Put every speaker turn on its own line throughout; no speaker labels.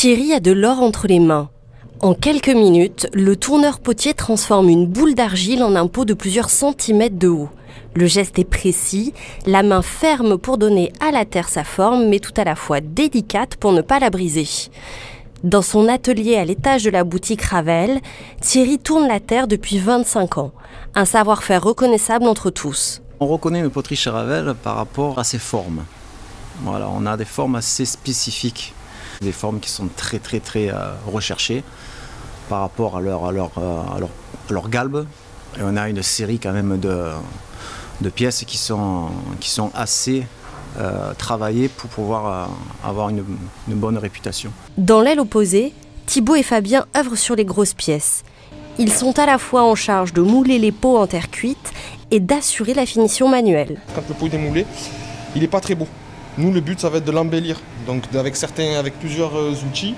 Thierry a de l'or entre les mains. En quelques minutes, le tourneur potier transforme une boule d'argile en un pot de plusieurs centimètres de haut. Le geste est précis, la main ferme pour donner à la terre sa forme, mais tout à la fois délicate pour ne pas la briser. Dans son atelier à l'étage de la boutique Ravel, Thierry tourne la terre depuis 25 ans. Un savoir-faire reconnaissable entre tous.
On reconnaît une poterie chez Ravel par rapport à ses formes. Voilà, on a des formes assez spécifiques, des formes qui sont très recherchées par rapport à leur galbe. Et on a une série quand même de pièces qui sont assez travaillées pour pouvoir avoir une bonne réputation.
Dans l'aile opposée, Thibaut et Fabien œuvrent sur les grosses pièces. Ils sont à la fois en charge de mouler les pots en terre cuite et d'assurer la finition manuelle.
Quand le pot est moulé, il n'est pas très beau. Nous, le but, ça va être de l'embellir. Donc avec plusieurs outils,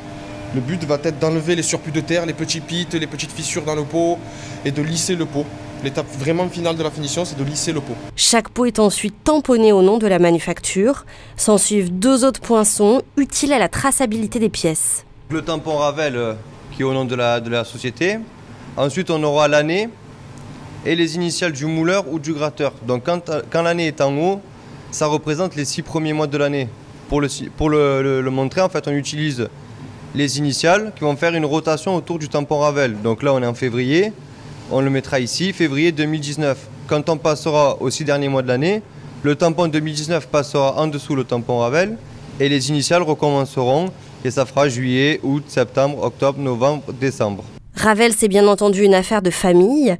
le but va être d'enlever les surplus de terre, les petits pits, les petites fissures dans le pot et de lisser le pot. L'étape vraiment finale de la finition, c'est de lisser le pot.
Chaque pot est ensuite tamponné au nom de la manufacture. S'en suivent 2 autres poinçons utiles à la traçabilité des pièces.
Le tampon Ravel qui est au nom de la société. Ensuite, on aura l'année et les initiales du mouleur ou du gratteur. Donc quand l'année est en haut, ça représente les 6 premiers mois de l'année. Pour le montrer, en fait, on utilise les initiales qui vont faire une rotation autour du tampon Ravel. Donc là, on est en février. On le mettra ici, février 2019. Quand on passera aux 6 derniers mois de l'année, le tampon 2019 passera en dessous le tampon Ravel et les initiales recommenceront et ça fera juillet, août, septembre, octobre, novembre, décembre.
Ravel, c'est bien entendu une affaire de famille.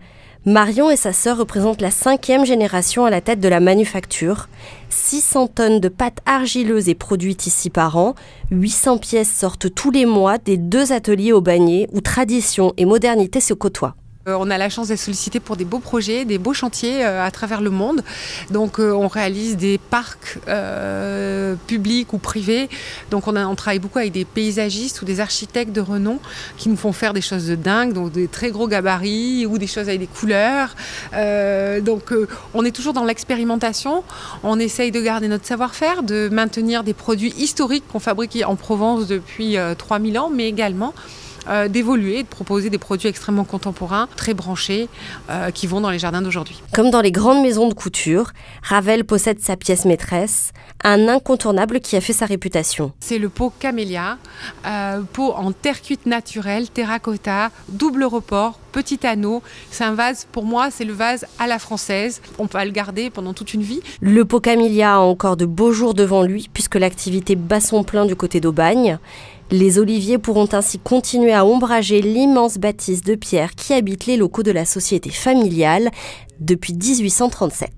Marion et sa sœur représentent la 5e génération à la tête de la manufacture. 600 tonnes de pâte argileuse est produite ici par an. 800 pièces sortent tous les mois des 2 ateliers au Bagné où tradition et modernité se côtoient.
On a la chance d'être sollicité pour des beaux projets, des beaux chantiers à travers le monde. Donc on réalise des parcs publics ou privés. Donc on travaille beaucoup avec des paysagistes ou des architectes de renom qui nous font faire des choses de dingue, donc des très gros gabarits ou des choses avec des couleurs. On est toujours dans l'expérimentation. On essaye de garder notre savoir-faire, de maintenir des produits historiques qu'on fabrique en Provence depuis 3000 ans, mais également d'évoluer, de proposer des produits extrêmement contemporains, très branchés, qui vont dans les jardins d'aujourd'hui.
Comme dans les grandes maisons de couture, Ravel possède sa pièce maîtresse, un incontournable qui a fait sa réputation.
C'est le pot Camélia, pot en terre cuite naturelle, terracotta, double report, petit anneau. C'est un vase, pour moi, c'est le vase à la française. On peut le garder pendant toute une vie.
Le pot Camélia a encore de beaux jours devant lui puisque l'activité bat son plein du côté d'Aubagne. Les oliviers pourront ainsi continuer à ombrager l'immense bâtisse de pierre qui habite les locaux de la société familiale depuis 1837.